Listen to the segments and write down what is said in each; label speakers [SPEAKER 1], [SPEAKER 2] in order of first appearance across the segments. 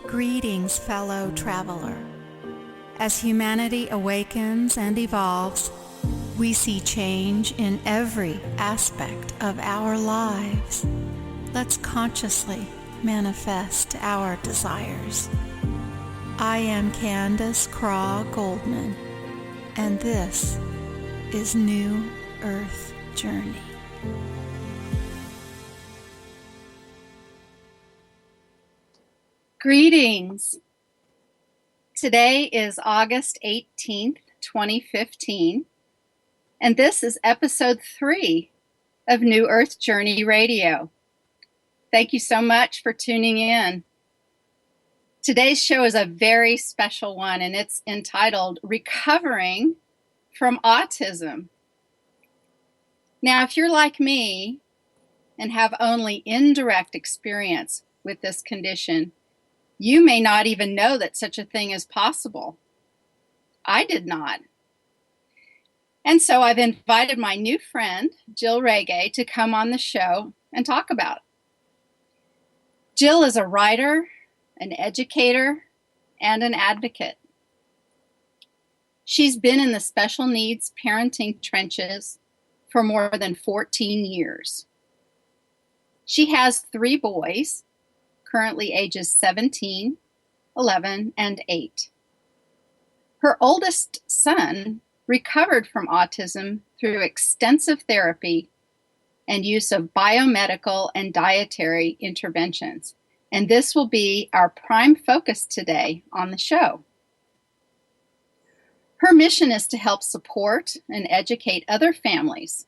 [SPEAKER 1] Greetings, fellow traveler. As humanity awakens and evolves, we see change in every aspect of our lives. Let's consciously manifest our desires. I am Candace Craw Goldman, and this is New Earth Journey.
[SPEAKER 2] Greetings. Today is August 18th, 2015, and this is episode 3 of New Earth Journey Radio. Thank you so much for tuning in. Today's show is a very special one, and it's entitled Recovering from Autism. Now, if you're like me and have only indirect experience with this condition, you may not even know that such a thing is possible. I did not. And so I've invited my new friend, Jill Reggae, to come on the show and talk about it. Jill is a writer, an educator, and an advocate. She's been in the special needs parenting trenches for more than 14 years. She has 3 boys, currently ages 17, 11, and 8. Her oldest son recovered from autism through extensive therapy and use of biomedical and dietary interventions. And this will be our prime focus today on the show. Her mission is to help support and educate other families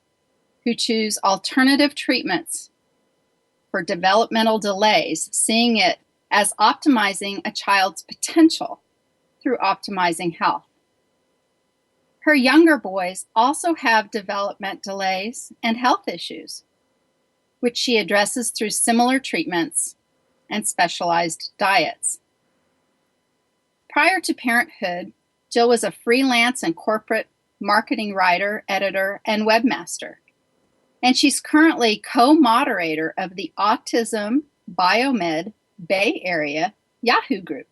[SPEAKER 2] who choose alternative treatments for developmental delays, seeing it as optimizing a child's potential through optimizing health. Her younger boys also have development delays and health issues, which she addresses through similar treatments and specialized diets. Prior to parenthood, Jill was a freelance and corporate marketing writer, editor, and webmaster. And she's currently co-moderator of the Autism Biomed Bay Area Yahoo group.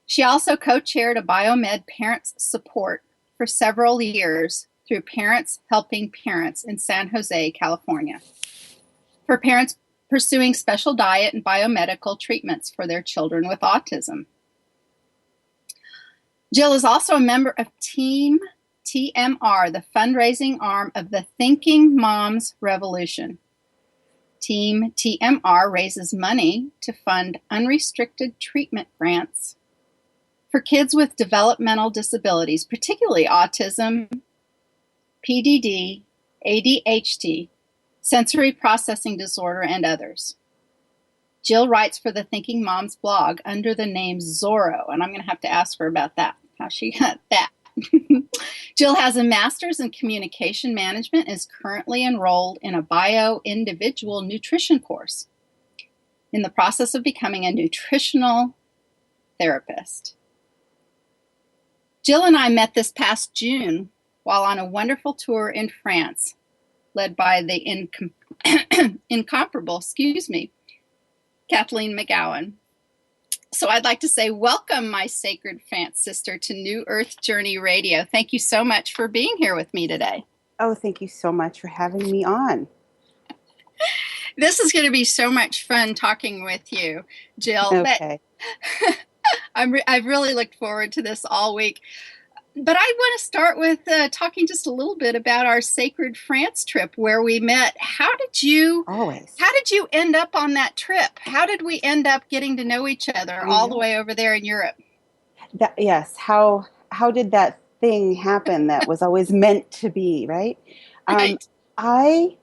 [SPEAKER 2] She also co-chaired a biomed parents support for several years through Parents Helping Parents in San Jose, California, for parents pursuing special diet and biomedical treatments for their children with autism. Jill is also a member of Team TMR, the fundraising arm of the Thinking Moms Revolution. Team TMR raises money to fund unrestricted treatment grants for kids with developmental disabilities, particularly autism, PDD, ADHD, sensory processing disorder, and others. Jill writes for the Thinking Moms blog under the name Zorro, and I'm going to have to ask her about that, how she got that. Jill has a master's in communication management and is currently enrolled in a bio-individual nutrition course in the process of becoming a nutritional therapist. Jill and I met this past June while on a wonderful tour in France, led by the incomparable, Kathleen McGowan. So I'd like to say welcome, my sacred France sister, to New Earth Journey Radio. Thank you so much for being here with me today.
[SPEAKER 3] Oh, thank you so much for having me on.
[SPEAKER 2] This is going to be so much fun talking with you, Jill.
[SPEAKER 3] Okay.
[SPEAKER 2] I've really looked forward to this all week. But I want to start with talking just a little bit about our sacred France trip where we met. How did you end up on that trip? How did we end up getting to know each other all the way over there in Europe?
[SPEAKER 3] Yes. How did that thing happen that was always meant to be, right?
[SPEAKER 2] Right.
[SPEAKER 3] I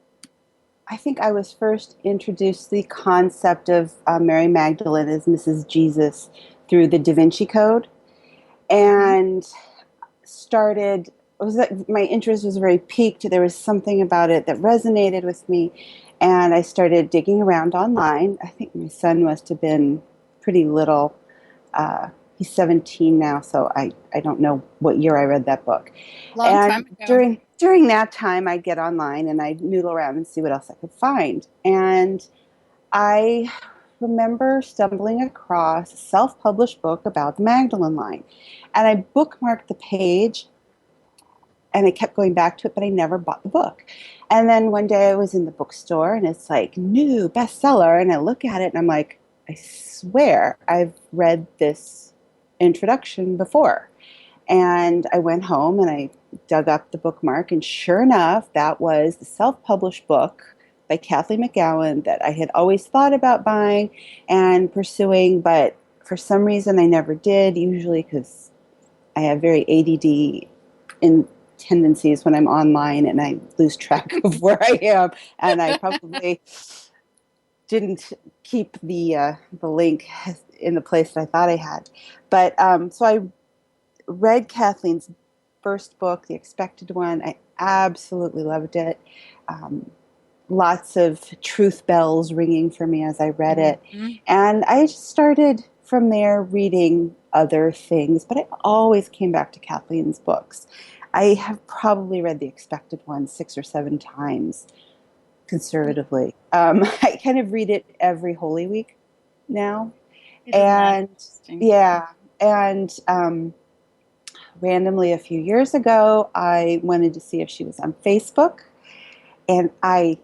[SPEAKER 3] think I was first introduced to the concept of Mary Magdalene as Mrs. Jesus through the Da Vinci Code, and my interest was very piqued. There was something about it that resonated with me, and I started digging around online. I think my son must have been pretty little. He's 17 now, so I don't know what year I read that book.
[SPEAKER 2] Long time ago.
[SPEAKER 3] During that time, I'd get online and I'd noodle around and see what else I could find. And I remember stumbling across a self-published book about the Magdalene Line. And I bookmarked the page and I kept going back to it, but I never bought the book. And then one day I was in the bookstore and it's like new bestseller. And I look at it and I'm like, I swear I've read this introduction before. And I went home and I dug up the bookmark, and sure enough, that was the self-published book by Kathleen McGowan that I had always thought about buying and pursuing, but for some reason I never did, usually because I have very ADD in tendencies when I'm online and I lose track of where I am, and I probably didn't keep the link in the place that I thought I had. But so I read Kathleen's first book, The Expected One. I absolutely loved it. Lots of truth bells ringing for me as I read it. Mm-hmm. And I just started from there reading other things, but I always came back to Kathleen's books. I have probably read The Expected One 6 or 7 times conservatively. I kind of read it every Holy Week now. And yeah, and randomly a few years ago, I wanted to see if she was on Facebook, and I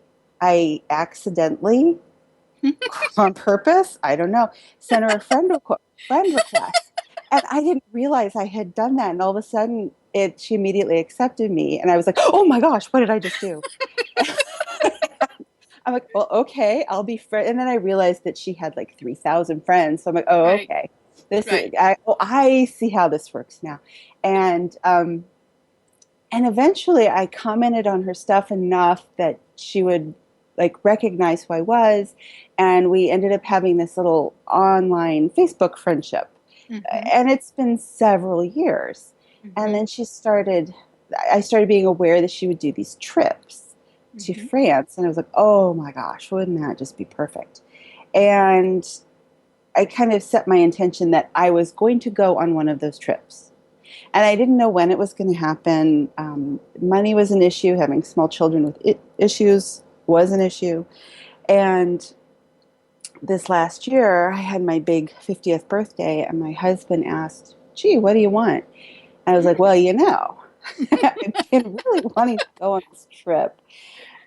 [SPEAKER 3] accidentally, on purpose, I don't know, sent her a friend request, and I didn't realize I had done that. And all of a sudden, she immediately accepted me, and I was like, "Oh my gosh, what did I just do?" I'm like, "Well, okay, I'll be friend." And then I realized that she had like 3,000 friends, so I'm like, "Oh, okay." I see how this works now. And eventually I commented on her stuff enough that she would like recognize who I was, and we ended up having this little online Facebook friendship. Mm-hmm. And it's been several years. Mm-hmm. And then I started being aware that she would do these trips to France, and I was like, oh my gosh, wouldn't that just be perfect? And I kind of set my intention that I was going to go on one of those trips. And I didn't know when it was going to happen. Money was an issue. Having small children with issues was an issue. And this last year, I had my big 50th birthday, and my husband asked, gee, what do you want? And I was like, well, I've been really wanting to go on this trip.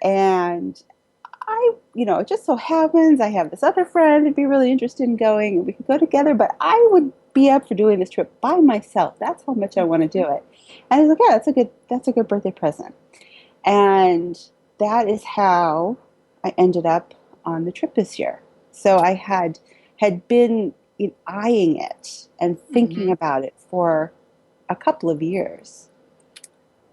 [SPEAKER 3] And it just so happens I have this other friend who'd be really interested in going, and we could go together, but I would be up for doing this trip by myself. That's how much I want to do it. And I was like, yeah, that's a good birthday present. And that is how I ended up on the trip this year. So I had been eyeing it and thinking about it for a couple of years.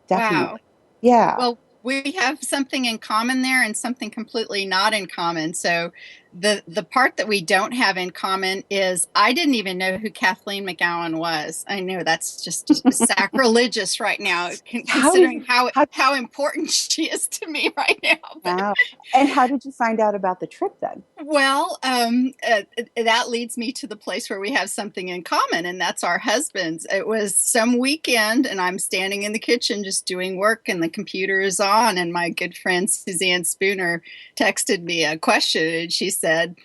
[SPEAKER 3] Definitely.
[SPEAKER 2] Wow.
[SPEAKER 3] Yeah.
[SPEAKER 2] Well, we have something in common there and something completely not in common. So the part that we don't have in common is I didn't even know who Kathleen McGowan was. I know that's just sacrilegious right now, considering how important she is to me right now.
[SPEAKER 3] Wow. And how did you find out about the trip then?
[SPEAKER 2] Well, that leads me to the place where we have something in common, and that's our husbands. It was some weekend, and I'm standing in the kitchen just doing work, and the computer is on, and my good friend Suzanne Spooner texted me a question, and she said,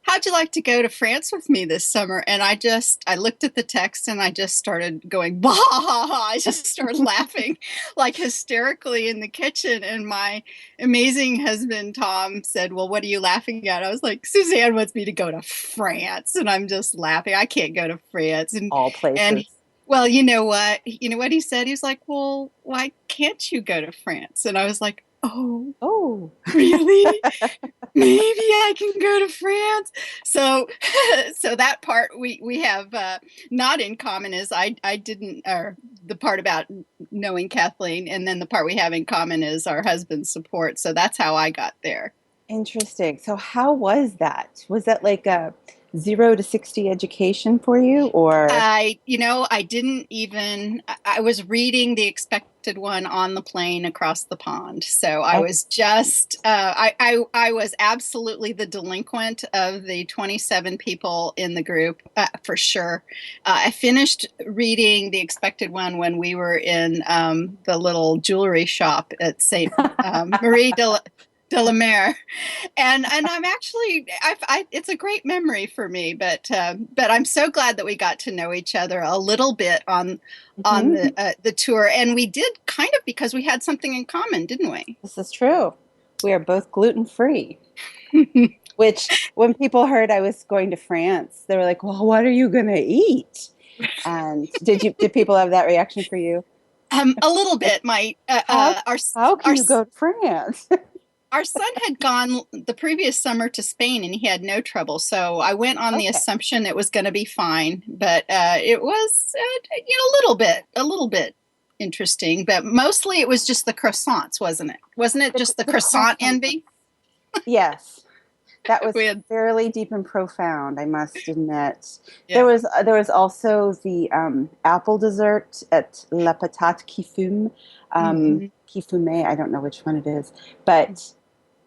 [SPEAKER 2] how'd you like to go to France with me this summer? And I looked at the text and I just started going, bah! I just started laughing like hysterically in the kitchen. And my amazing husband, Tom, said, well, what are you laughing at? I was like, Suzanne wants me to go to France. And I'm just laughing. I can't go to France. And
[SPEAKER 3] all places.
[SPEAKER 2] And, well, you know what he said? He was like, well, why can't you go to France? And I was like, oh, really? Maybe I can go to France. So that part we have not in common is I didn't, or the part about knowing Kathleen, and then the part we have in common is our husband's support. So that's how I got there.
[SPEAKER 3] Interesting. So how was that? Was that like a 0 to 60 education for you, or?
[SPEAKER 2] I didn't even, I was reading The Expected One on the plane across the pond. So I was just, I was absolutely the delinquent of the 27 people in the group, for sure. I finished reading The Expected One when we were in the little jewelry shop at St. Delamere, and I'm actually it's a great memory for me, but I'm so glad that we got to know each other a little bit on
[SPEAKER 3] Hmm.
[SPEAKER 2] the tour, and we did kind of because we had something in common, didn't we?
[SPEAKER 3] This is true. We are both gluten free, which when people heard I was going to France, they were like, "Well, what are you going to eat?" And did people have that reaction for you?
[SPEAKER 2] A little bit. My
[SPEAKER 3] How how can
[SPEAKER 2] our
[SPEAKER 3] you go to France?
[SPEAKER 2] our son had gone the previous summer to Spain and he had no trouble. So I went on the
[SPEAKER 3] Okay.
[SPEAKER 2] assumption it was going to be fine, but it was, a little bit interesting. But mostly it was just the croissants, wasn't it? Wasn't it just the
[SPEAKER 3] The
[SPEAKER 2] croissant
[SPEAKER 3] croissant.
[SPEAKER 2] envy?
[SPEAKER 3] Yes, that was
[SPEAKER 2] We had,
[SPEAKER 3] fairly deep and profound, I must admit.
[SPEAKER 2] yeah.
[SPEAKER 3] There was also the apple dessert at La Patate qui fume,
[SPEAKER 2] Hmm.
[SPEAKER 3] qui fume. I don't know which one it is, but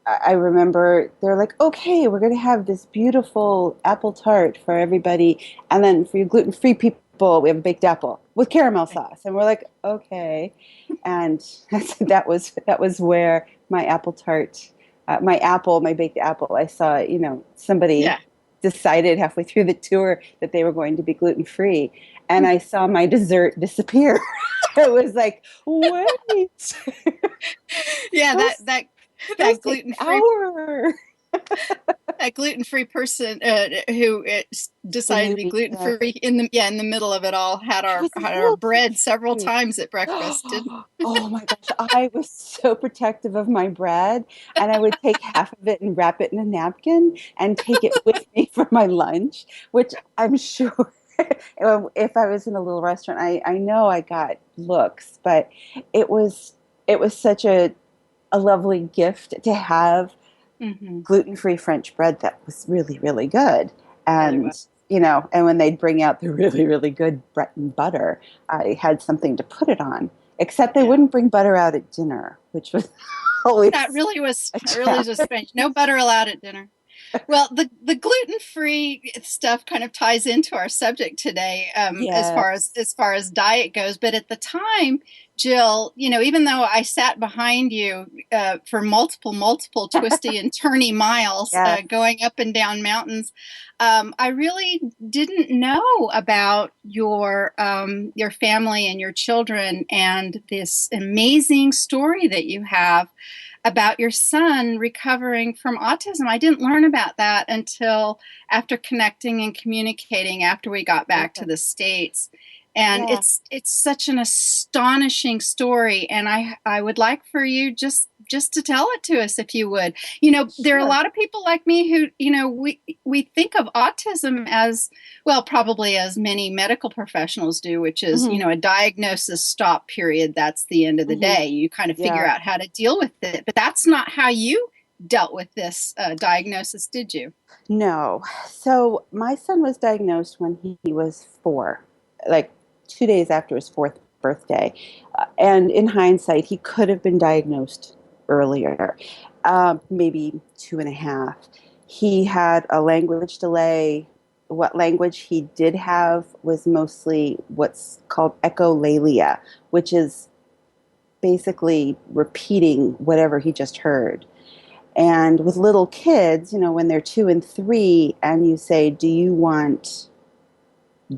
[SPEAKER 3] I remember they're like, okay, we're going to have this beautiful apple tart for everybody, and then for you gluten-free people, we have a baked apple with caramel sauce, and we're like, okay, and that was where my apple tart, my baked apple. I saw, somebody
[SPEAKER 2] Yeah.
[SPEAKER 3] decided halfway through the tour that they were going to be gluten-free, and I saw my dessert disappear. It was like, wait,
[SPEAKER 2] Yeah,
[SPEAKER 3] just
[SPEAKER 2] that
[SPEAKER 3] an
[SPEAKER 2] gluten free
[SPEAKER 3] hour.
[SPEAKER 2] that gluten-free person who
[SPEAKER 3] The
[SPEAKER 2] decided to be
[SPEAKER 3] newbie, yeah.
[SPEAKER 2] gluten-free in the middle of it all
[SPEAKER 3] I was a
[SPEAKER 2] had our
[SPEAKER 3] little
[SPEAKER 2] bread several
[SPEAKER 3] confused.
[SPEAKER 2] times at breakfast, didn't
[SPEAKER 3] Oh my gosh, I was so protective of my bread, and I would take half of it and wrap it in a napkin and take it with me for my lunch, which I'm sure if I was in a little restaurant, I know I got looks, but it was it was such a lovely gift to have
[SPEAKER 2] hmm
[SPEAKER 3] gluten-free French bread that was really, really good.
[SPEAKER 2] really
[SPEAKER 3] And,
[SPEAKER 2] was.
[SPEAKER 3] and when they'd bring out the really, really good bread and butter, I had something to put it on. Except they
[SPEAKER 2] Yeah.
[SPEAKER 3] wouldn't bring butter out at dinner, which was always a
[SPEAKER 2] That really was
[SPEAKER 3] challenge.
[SPEAKER 2] just strange. No butter allowed at dinner. Well, the gluten free stuff kind of ties into our subject today,
[SPEAKER 3] Yes.
[SPEAKER 2] as far as diet goes. But at the time, Jill, even though I sat behind you for multiple twisty and turny miles,
[SPEAKER 3] Yes.
[SPEAKER 2] going up and down mountains, I really didn't know about your family and your children and this amazing story that you have about your son recovering from autism. I didn't learn about that until after connecting and communicating after we got back to
[SPEAKER 3] Okay.
[SPEAKER 2] the States. And
[SPEAKER 3] Yeah.
[SPEAKER 2] it's such an astonishing story. And I would like for you just to tell it to us if you would. There are a
[SPEAKER 3] Sure.
[SPEAKER 2] lot of people like me who, we think of autism as well, probably as many medical professionals do, which is,
[SPEAKER 3] Hmm.
[SPEAKER 2] a diagnosis stop period. That's the end of the
[SPEAKER 3] Hmm.
[SPEAKER 2] day. You kind of figure
[SPEAKER 3] Yeah.
[SPEAKER 2] out how to deal with it. But that's not how you dealt with this diagnosis, did you?
[SPEAKER 3] No. So my son was diagnosed when he was 4, like 2 days after his fourth birthday. And in hindsight, he could have been diagnosed earlier, maybe 2.5. He had a language delay. What language he did have was mostly what's called echolalia, which is basically repeating whatever he just heard. And with little kids, when they're 2 and 3, and you say, "Do you want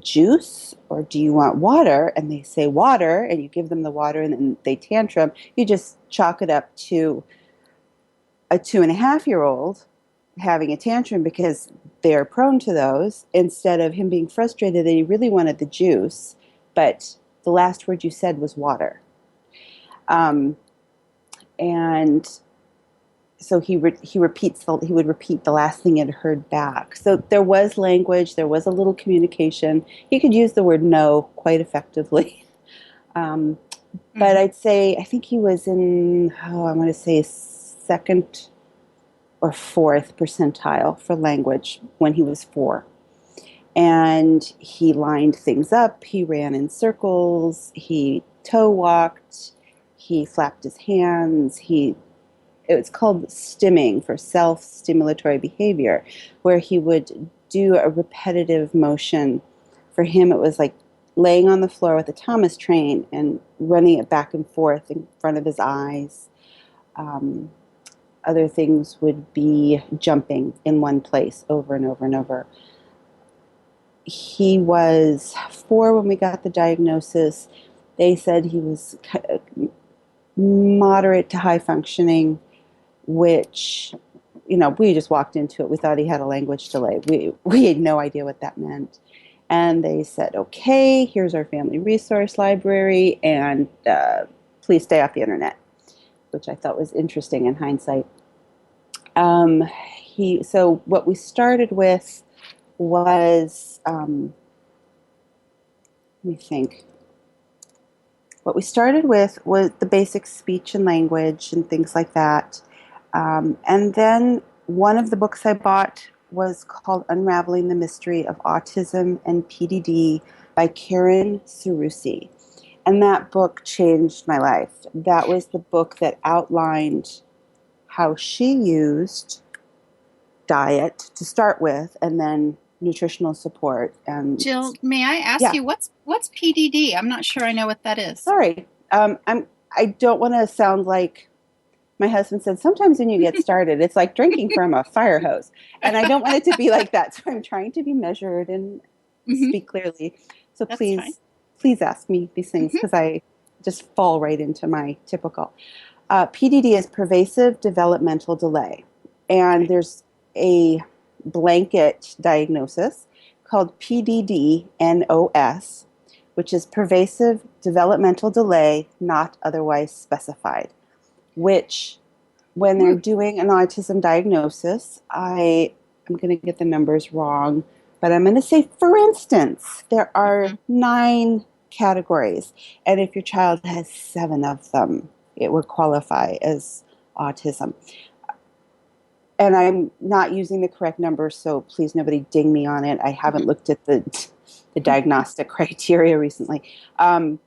[SPEAKER 3] juice or do you want water?" And they say water, and you give them the water, and then they tantrum, you just chalk it up to a 2.5-year-old having a tantrum because they're prone to those, instead of him being frustrated that he really wanted the juice, but the last word you said was water. Um, and so he would repeat the last thing he'd heard back. So there was language, there was a little communication. He could use the word no quite effectively. Um, but
[SPEAKER 2] Hmm.
[SPEAKER 3] I think he was in, I want to say second or fourth percentile for language when he was 4. And he lined things up. He ran in circles. He toe walked. He flapped his hands. It was called stimming, for self-stimulatory behavior, where he would do a repetitive motion. For him, it was like laying on the floor with a Thomas train and running it back and forth in front of his eyes. Um, other things would be jumping in one place over and over and over. He was 4 when we got the diagnosis. They said he was moderate to high functioning, which, we just walked into it. We thought he had a language delay. We had no idea what that meant. And they said, okay, here's our family resource library, and please stay off the internet, which I thought was interesting in hindsight. So what we started with was, let me think. What we started with was the basic speech and language and things like that. And then one of the books I bought was called Unraveling the Mystery of Autism and PDD by Karen Cerusi. And that book changed my life. That was the book that outlined how she used diet to start with, and then nutritional support. And
[SPEAKER 2] Jill, may I ask you what's PDD? I'm not sure I know what that is.
[SPEAKER 3] Sorry, I don't want to sound like my husband said. Sometimes when you get started, it's like drinking from a fire hose, and I don't want it to be like that. So I'm trying to be measured and speak clearly. So
[SPEAKER 2] That's
[SPEAKER 3] please,
[SPEAKER 2] fine.
[SPEAKER 3] Please ask me these things, because I just fall right into my typical. PDD is pervasive developmental delay, and there's a blanket diagnosis called PDD-NOS, which is pervasive developmental delay not otherwise specified, which when they're doing an autism diagnosis, I'm going to get the numbers wrong, but I'm going to say, for instance, there are 9 categories, and if your child has 7 of them, it would qualify as autism. And I'm not using the correct number, so please nobody ding me on it. I haven't looked at the diagnostic criteria recently. And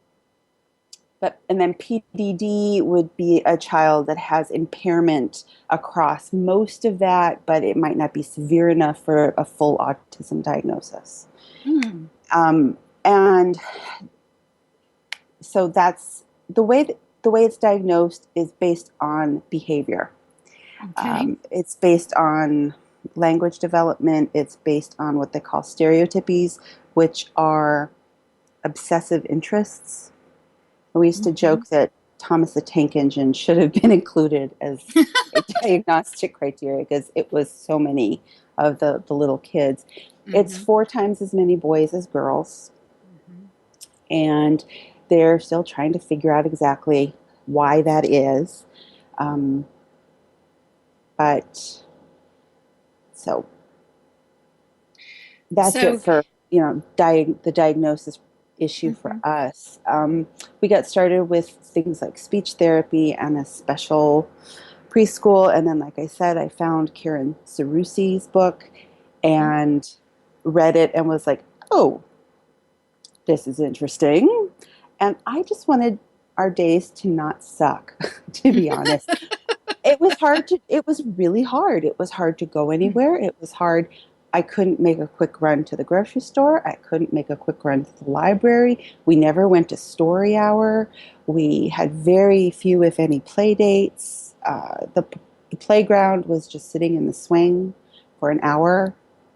[SPEAKER 3] then PDD would be a child that has impairment across most of that, but it might not be severe enough for a full autism diagnosis. And so that's the way it's diagnosed is based on behavior.
[SPEAKER 2] Okay.
[SPEAKER 3] It's based on language development. It's based on what they call stereotypies, which are obsessive interests. We used to joke that Thomas the Tank Engine should have been included as a diagnostic criteria, because it was so many of the little kids. It's 4 times as many boys as girls. And they're still trying to figure out exactly why that is. But so that's it for, the diagnosis issue for us. We got started with things like speech therapy and a special preschool. And then, like I said, I found Karen Cerusi's book and read it and was like, oh, this is interesting. And I just wanted our days to not suck, to be honest. It was really hard. It was hard to go anywhere. It was hard. I couldn't make a quick run to the grocery store. I couldn't make a quick run to the library. We never went to story hour. We had very few, if any, play dates. The playground was just sitting in the swing for an hour,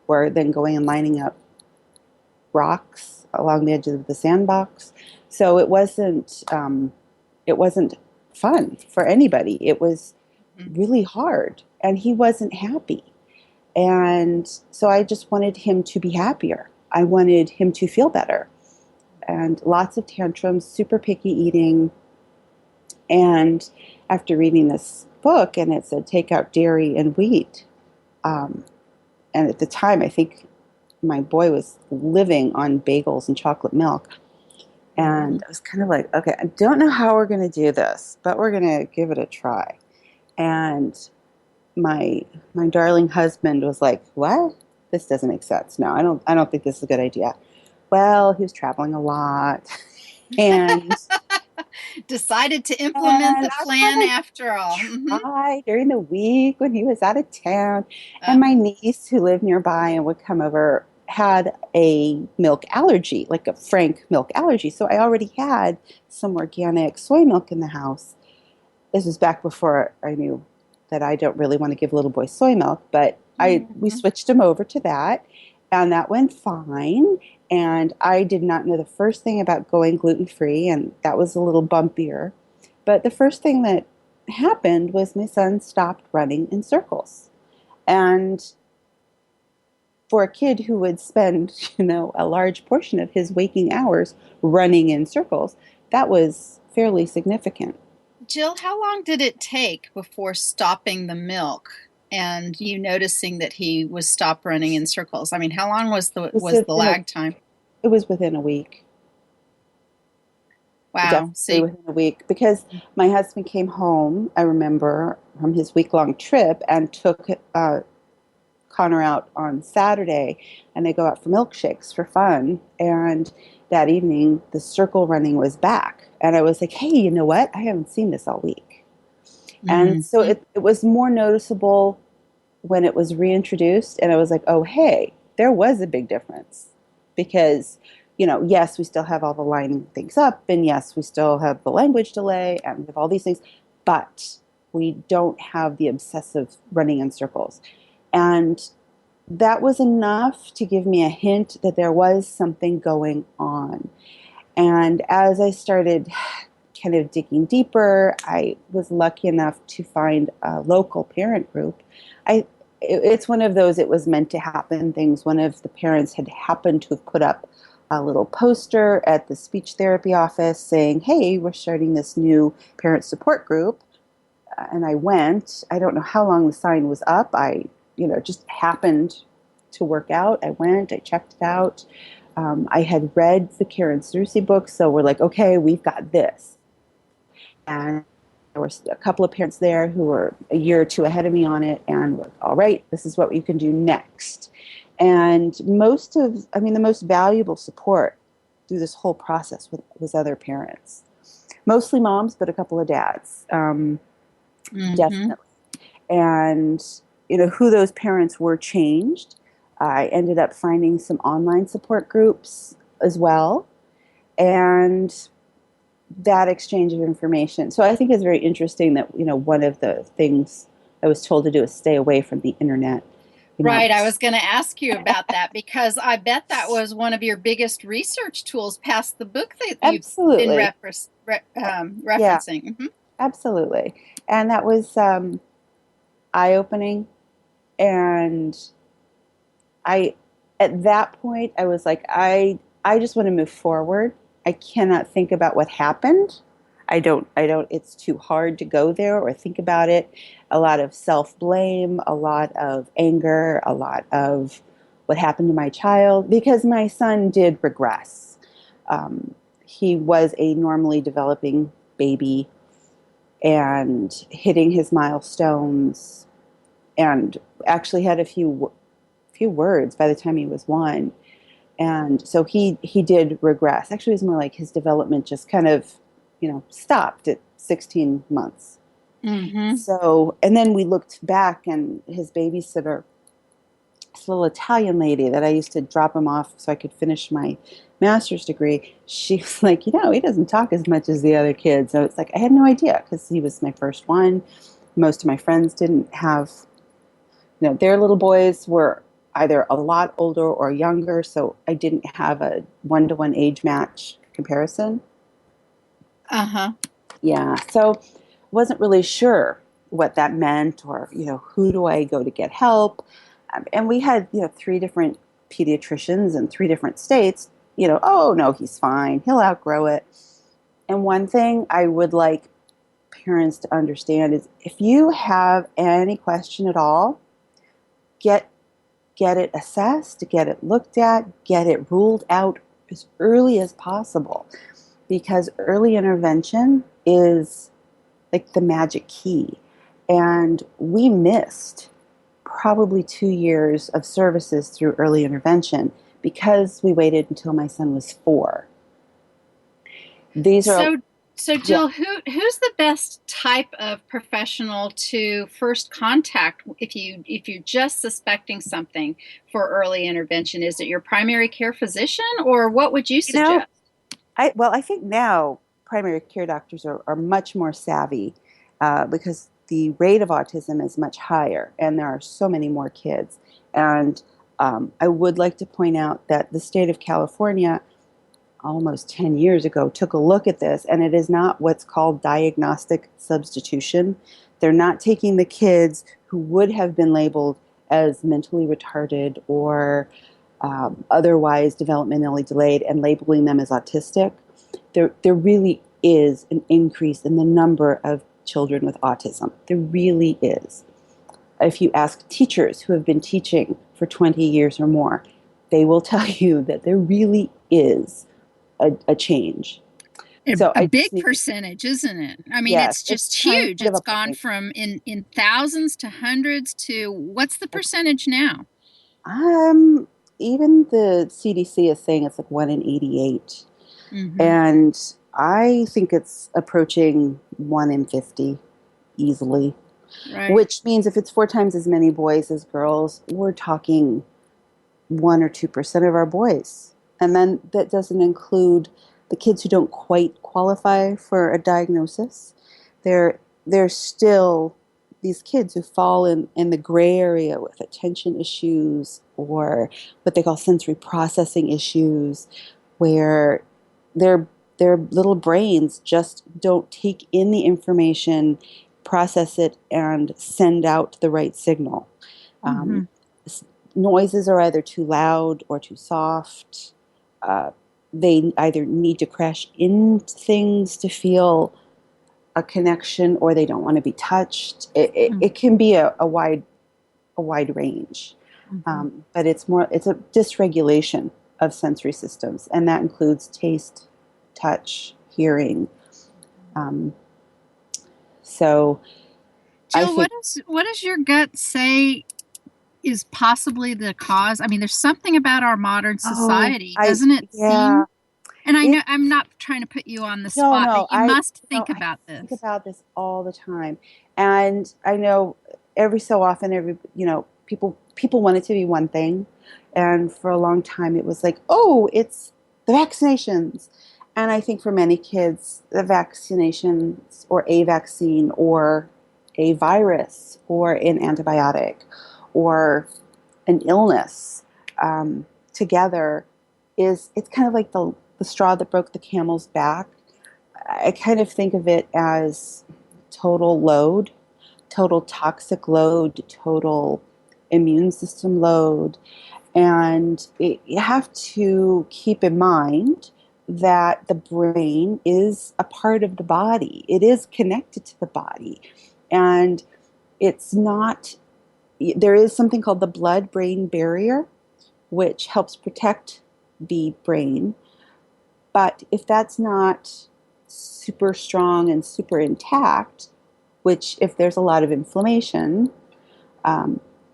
[SPEAKER 3] or then going and lining up rocks along the edge of the sandbox. So it wasn't fun for anybody. It was really hard, and he wasn't happy. And so I just wanted him to be happier. I wanted him to feel better. And lots of tantrums, super picky eating. And after reading this book, and it said take out dairy and wheat, and at the time I think my boy was living on bagels and chocolate milk. And I was kind of like, okay, I don't know how we're going to do this, but we're going to give it a try. And my darling husband was like, what? This doesn't make sense. No, I don't think this is a good idea. Well, he was traveling a lot and
[SPEAKER 2] decided to implement the plan after all.
[SPEAKER 3] Try during the week when he was out of town. And my niece, who lived nearby and would come over, had a milk allergy, like a frank milk allergy. So I already had some organic soy milk in the house. This was back before I knew that I don't really want to give little boy soy milk, but we
[SPEAKER 2] Mhm.
[SPEAKER 3] switched him over to that, and that went fine. And I did not know the first thing about going gluten free, and that was a little bumpier. But the first thing that happened was my son stopped running in circles. And for a kid who would spend, a large portion of his waking hours running in circles, that was fairly significant.
[SPEAKER 2] Jill, how long did it take before stopping the milk and you noticing that he was stopped running in circles? I mean, how long was the
[SPEAKER 3] It was
[SPEAKER 2] was the
[SPEAKER 3] within a,
[SPEAKER 2] lag time?
[SPEAKER 3] it was within a week,
[SPEAKER 2] Wow.
[SPEAKER 3] definitely
[SPEAKER 2] See,
[SPEAKER 3] within a week, because my husband came home, I remember, from his week-long trip and took Connor out on Saturday, and they go out for milkshakes for fun. And that evening, the circle running was back. And I was like, hey, you know what? I haven't seen this all week. And
[SPEAKER 2] Mhm.
[SPEAKER 3] so it was more noticeable when it was reintroduced. And I was like, oh, hey, there was a big difference. Because, yes, we still have all the lining things up. And yes, we still have the language delay and we have all these things. But we don't have the obsessive running in circles. And that was enough to give me a hint that there was something going on. And as I started kind of digging deeper, I was lucky enough to find a local parent group. It's one of those it was meant to happen things. One of the parents had happened to have put up a little poster at the speech therapy office saying, hey, we're starting this new parent support group. And I went. I don't know how long the sign was up. Just happened to work out. I went, I checked it out. I had read the Karen Cerusi book, so we're like, okay, we've got this. And there were a couple of parents there who were a year or two ahead of me on it, and we're all right, this is what you can do next. And the most valuable support through this whole process was other parents, mostly moms, but a couple of dads,
[SPEAKER 2] Mhm.
[SPEAKER 3] definitely. And who those parents were changed. I ended up finding some online support groups as well, and that exchange of information. So I think it's very interesting that one of the things I was told to do is stay away from the internet. You know,
[SPEAKER 2] Right. I was going to ask you about that because I bet that was one of your biggest research tools past the book that you've been
[SPEAKER 3] absolutely, yeah,
[SPEAKER 2] referencing. Mhm.
[SPEAKER 3] absolutely, and that was eye opening. And I, at that point, I was like, I just want to move forward. I cannot think about what happened. It's too hard to go there or think about it. A lot of self blame, a lot of anger, a lot of what happened to my child, because my son did regress. He was a normally developing baby and hitting his milestones, and actually had a few words by the time he was 1. And so he did regress. Actually, it was more like his development just kind of, stopped at 16 months.
[SPEAKER 2] Mhm.
[SPEAKER 3] So, and then we looked back, and his babysitter, this little Italian lady that I used to drop him off so I could finish my master's degree, she was like, he doesn't talk as much as the other kids. So it's like, I had no idea because he was my first one. Most of my friends didn't have, their little boys were either a lot older or younger, so I didn't have a one-to-one age match comparison.
[SPEAKER 2] Uh-huh.
[SPEAKER 3] Yeah, so wasn't really sure what that meant, or who do I go to get help. And we had 3 different pediatricians in 3 different states. Oh no, he's fine, he'll outgrow it. And one thing I would like parents to understand is, if you have any question at all, get it assessed, get it looked at, get it ruled out as early as possible, because early intervention is like the magic key. And we missed probably 2 years of services through early intervention because we waited until my son was 4. These are,
[SPEAKER 2] So, so
[SPEAKER 3] yeah,
[SPEAKER 2] Jill, who's the best type of professional to first contact if you're just suspecting something for early intervention? Is it your primary care physician, or what would you
[SPEAKER 3] you know,
[SPEAKER 2] suggest?
[SPEAKER 3] I think now primary care doctors are much more savvy, because the rate of autism is much higher, and there are so many more kids. And I would like to point out that the state of California, almost 10 years ago, took a look at this, and it is not what's called diagnostic substitution. They're not taking the kids who would have been labeled as mentally retarded or otherwise developmentally delayed and labeling them as autistic. There really is an increase in the number of children with autism. There really is. If you ask teachers who have been teaching for 20 years or more, they will tell you that there really is a change. So
[SPEAKER 4] a big percentage, isn't it? I mean,
[SPEAKER 3] yes,
[SPEAKER 4] it's just huge. It's gone from in thousands to hundreds to what's the percentage now?
[SPEAKER 3] Even the CDC is saying it's like 1 in 88.
[SPEAKER 4] Mm-hmm.
[SPEAKER 3] And I think it's approaching 1 in 50 easily.
[SPEAKER 4] Right.
[SPEAKER 3] Which means if it's 4 times as many boys as girls, we're talking 1 or 2% of our boys. And then that doesn't include the kids who don't quite qualify for a diagnosis. There's still these kids who fall in the gray area with attention issues or what they call sensory processing issues, where their little brains just don't take in the information, process it, and send out the right signal.
[SPEAKER 4] Mm-hmm.
[SPEAKER 3] Noises are either too loud or too soft. They either need to crash into things to feel a connection, or they don't want to be touched. It can be a wide range, but it's a dysregulation of sensory systems, and that includes taste, touch, hearing. So,
[SPEAKER 4] Jill, what does your gut say is possibly the cause? I mean, there's something about our modern society, doesn't it seem? And I know I'm not trying to put you on the spot, but you must think about this.
[SPEAKER 3] I think about this all the time, and I know every so often, people want it to be one thing, and for a long time it was like, oh, it's the vaccinations, and I think for many kids, the vaccinations or a vaccine or a virus or an antibiotic or an illness together it's kind of like the straw that broke the camel's back. I kind of think of it as total load, total toxic load, total immune system load. And you have to keep in mind that the brain is a part of the body. It is connected to the body. And it's not, there is something called the blood-brain barrier, which helps protect the brain. But if that's not super strong and super intact, which if there's a lot of inflammation,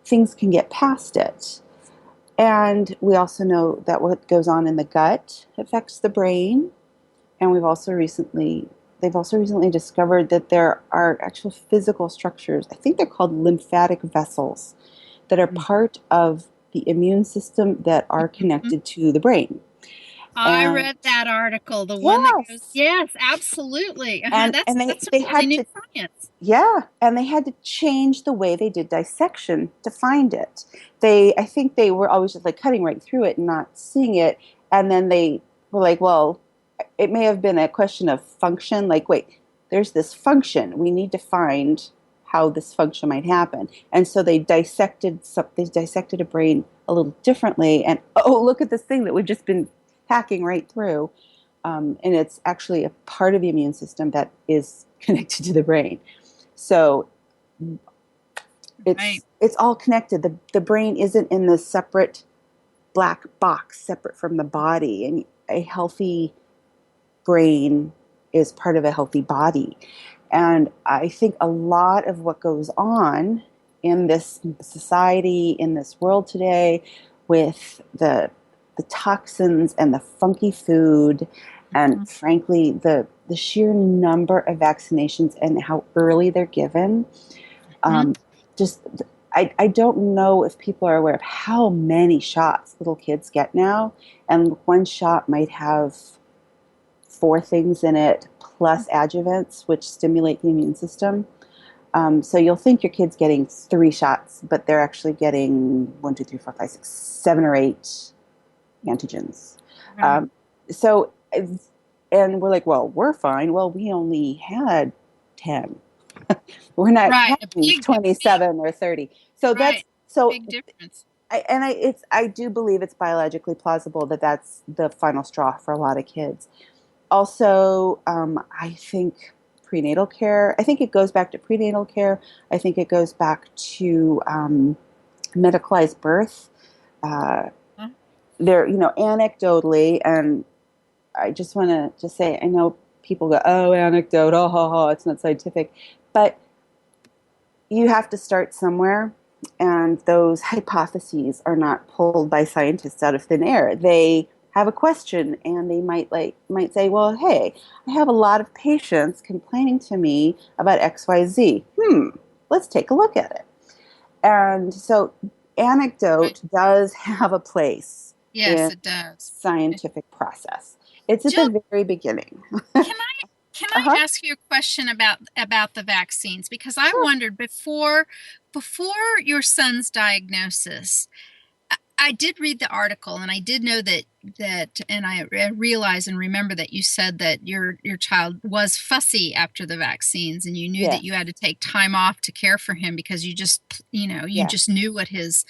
[SPEAKER 3] things can get past it. And we also know that what goes on in the gut affects the brain. And they've also recently discovered that there are actual physical structures, I think they're called lymphatic vessels, that are part of the immune system that are connected to the brain.
[SPEAKER 4] I read that article, the one that goes, yes, absolutely.
[SPEAKER 3] And they had
[SPEAKER 4] new science.
[SPEAKER 3] Yeah, and they had to change the way they did dissection to find it. I think they were always just like cutting right through it and not seeing it. And then they were like, well, it may have been a question of function. Like, wait, there's this function. We need to find how this function might happen. And so they dissected a brain a little differently. And oh, look at this thing that we've just been hacking right through. And it's actually a part of the immune system that is connected to the brain. So it's all connected. The brain isn't in this separate black box, separate from the body. And a healthy brain is part of a healthy body. And I think a lot of what goes on in this society, in this world today, with the toxins and the funky food, and frankly, the sheer number of vaccinations and how early they're given. I don't know if people are aware of how many shots little kids get now. And one shot might have 4 things in it, plus adjuvants, which stimulate the immune system. So you'll think your kid's getting 3 shots, but they're actually getting 1, 2, 3, 4, 5, 6, 7 or 8 antigens.
[SPEAKER 4] Right.
[SPEAKER 3] So, and we're like, well, we're fine. Well, we only had 10. We're not having 27 or 30. So that's so
[SPEAKER 4] big difference.
[SPEAKER 3] I do believe it's biologically plausible that that's the final straw for a lot of kids. Also, I think prenatal care. I think it goes back to prenatal care. I think it goes back to medicalized birth. There, anecdotally, and I just want to just say, I know people go, oh, anecdote, oh, ha, ha, it's not scientific, but you have to start somewhere, and those hypotheses are not pulled by scientists out of thin air. They have a question, and they might say, well, hey, I have a lot of patients complaining to me about XYZ. Let's take a look at it. And so anecdote does have a place.
[SPEAKER 4] Yes, it does.
[SPEAKER 3] Scientific process. It's at the very beginning.
[SPEAKER 4] Can I ask you a question about the vaccines? Because I wondered before your son's diagnosis, I did read the article, and I did know that and I realize and remember that you said that your child was fussy after the vaccines, and you knew that you had to take time off to care for him because you just just knew what his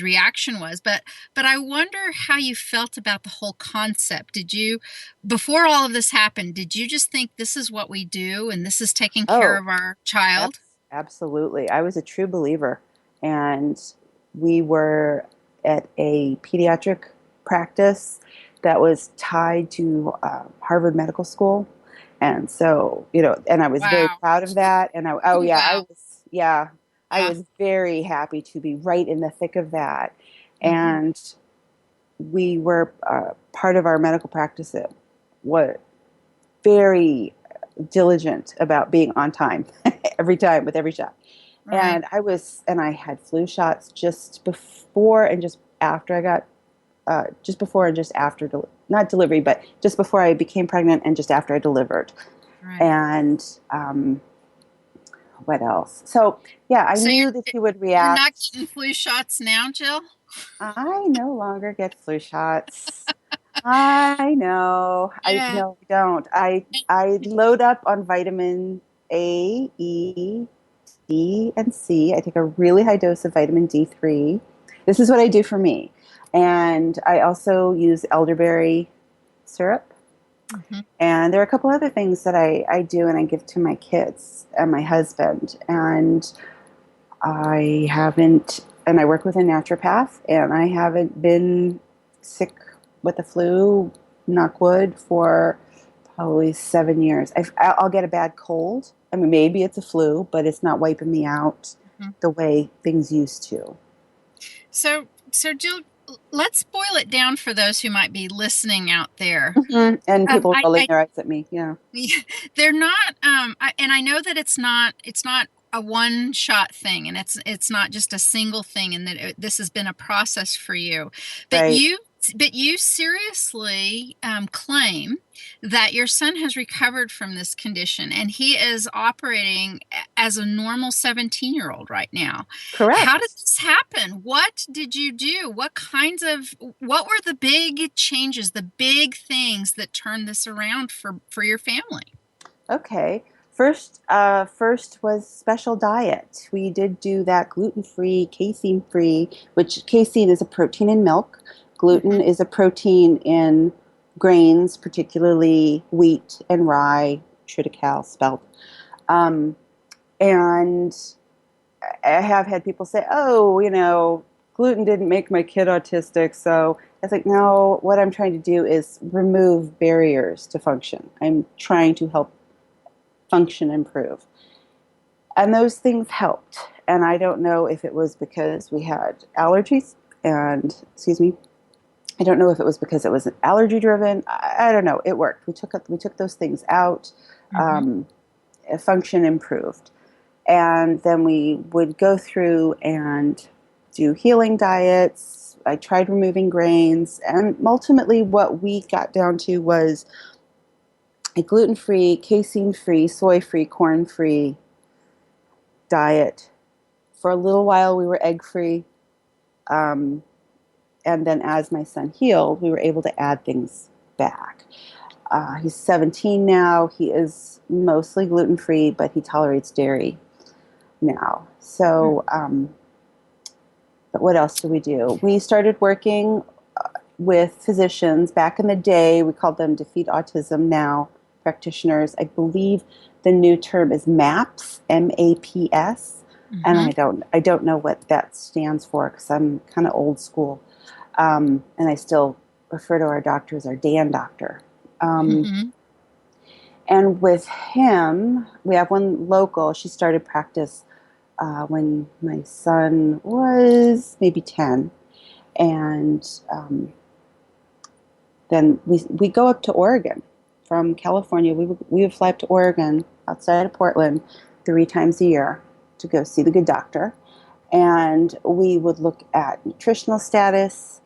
[SPEAKER 4] reaction was. But I wonder how you felt about the whole concept. Did you, before all of this happened, did you just think this is what we do and this is taking care of our child?
[SPEAKER 3] Absolutely. I was a true believer, and we were at a pediatric practice that was tied to Harvard Medical School. And so, and I was very proud of that. And I was very happy to be right in the thick of that. Mm-hmm. And we were part of our medical practice was very diligent about being on time every time with every shot. Right. And I had flu shots just before and just after I got, not delivery, but just before I became pregnant and just after I delivered. Right. And what else? So, I knew that he would react.
[SPEAKER 4] You're not getting flu shots now, Jill?
[SPEAKER 3] I no longer get flu shots. I know. Yeah. I don't. I load up on vitamin A, E, D, and C. I take a really high dose of vitamin D3. This is what I do for me. And I also use elderberry syrup. Mm-hmm. And there are a couple other things that I do and I give to my kids and my husband. And I work with a naturopath, and I haven't been sick with the flu, knock wood, for probably 7 years. I'll get a bad cold. I mean, maybe it's a flu, but it's not wiping me out the way things used to.
[SPEAKER 4] So Jill, let's boil it down for those who might be listening out there.
[SPEAKER 3] Mm-hmm. And people rolling their eyes at me. Yeah.
[SPEAKER 4] They're not, and I know that it's not a one-shot thing, and it's not just a single thing, and that this has been a process for you. But right. You seriously claim that your son has recovered from this condition, and he is operating as a normal 17-year-old right now.
[SPEAKER 3] Correct.
[SPEAKER 4] How did this happen? What did you do? What were the big changes, the big things that turned this around for your family?
[SPEAKER 3] Okay. First was special diet. We did do that gluten-free, casein-free, which casein is a protein in milk. Gluten is a protein in grains, particularly wheat and rye, triticale, spelt. And I have had people say, gluten didn't make my kid autistic. So I was like, no, what I'm trying to do is remove barriers to function. I'm trying to help function improve. And those things helped. And I don't know if it was because we had allergies I don't know if it was because it was allergy driven. I don't know. It worked. We took those things out. Function improved. And then we would go through and do healing diets. I tried removing grains. And ultimately what we got down to was a gluten-free, casein-free, soy-free, corn-free diet. For a little while, we were egg-free. And then as my son healed, we were able to add things back. He's 17 now. He is mostly gluten-free, but he tolerates dairy now. So, but what else do we do? We started working with physicians. Back in the day, we called them Defeat Autism Now practitioners. I believe the new term is MAPS, M-A-P-S, and I don't know what that stands for because I'm kind of old school, and I still refer to our doctor as our Dan doctor. And with him, we have one local. She started practice when my son was maybe 10, and then we go up to Oregon from California. We would fly up to Oregon outside of Portland 3 times a year to go see the good doctor, and we would look at nutritional status,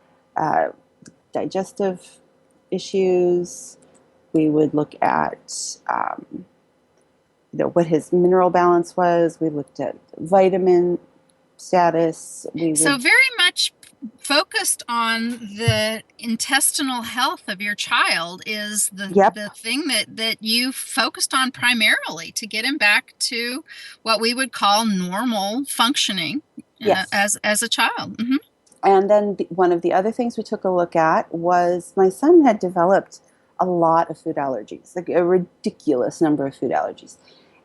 [SPEAKER 3] digestive issues. We would look at what his mineral balance was. We looked at vitamin status.
[SPEAKER 4] So very much focused on the intestinal health of your child is the thing that you focused on primarily to get him back to what we would call normal functioning as a child.
[SPEAKER 3] And then one of the other things we took a look at was my son had developed a lot of food allergies, like a ridiculous number of food allergies.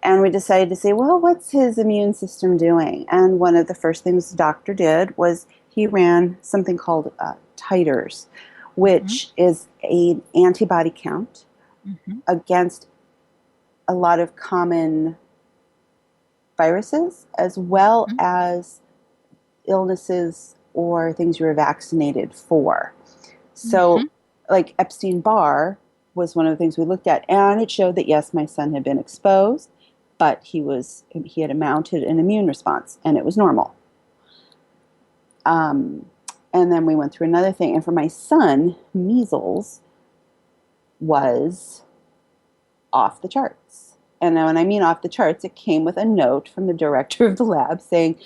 [SPEAKER 3] And we decided to say, well, what's his immune system doing? And one of the first things the doctor did was he ran something called titers, which is an antibody count against a lot of common viruses, as well as illnesses or things you were vaccinated for. So like Epstein-Barr was one of the things we looked at, and it showed that yes, my son had been exposed, but he had mounted an immune response, and it was normal. And then we went through another thing, and for my son, measles was off the charts. And now when I mean off the charts, it came with a note from the director of the lab saying,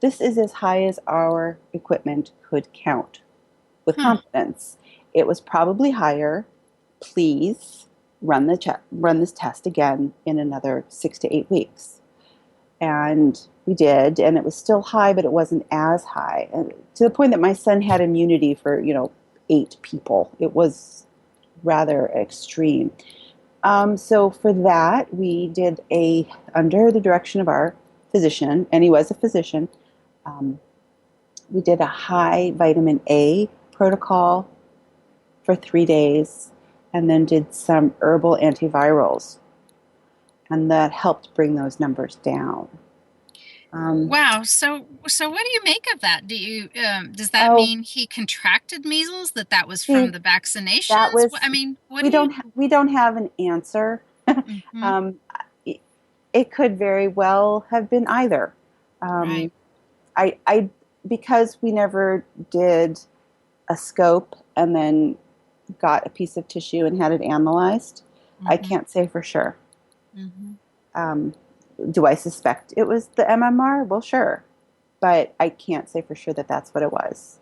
[SPEAKER 3] this is as high as our equipment could count with confidence. It was probably higher. Please run this test again in another 6 to 8 weeks. And we did, and it was still high, but it wasn't as high. And to the point that my son had immunity for, 8 people. It was rather extreme. So for that, we did under the direction of our physician, and he was a physician, we did a high vitamin A protocol for 3 days, and then did some herbal antivirals. And that helped bring those numbers down.
[SPEAKER 4] Wow. So what do you make of that? Does that mean he contracted measles? That was from the vaccinations?
[SPEAKER 3] That was.
[SPEAKER 4] We
[SPEAKER 3] don't have an answer. It could very well have been either.
[SPEAKER 4] Right.
[SPEAKER 3] I because we never did a scope and then got a piece of tissue and had it analyzed. I can't say for sure. Do I suspect it was the MMR? Well, sure. But I can't say for sure that that's what it was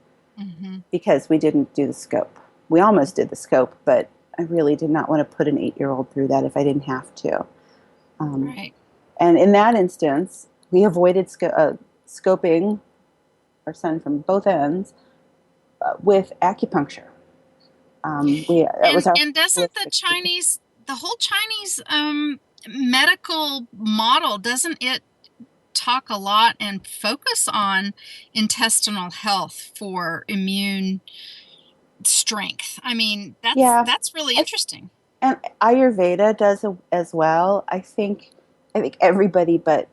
[SPEAKER 3] because we didn't do the scope. We almost did the scope, but I really did not want to put an 8-year-old through that if I didn't have to.
[SPEAKER 4] Right.
[SPEAKER 3] And in that instance, we avoided scoping our son from both ends with acupuncture.
[SPEAKER 4] And doesn't the whole Chinese medical model, doesn't it talk a lot and focus on intestinal health for immune strength? I mean, that's really interesting.
[SPEAKER 3] And Ayurveda does as well. I think everybody but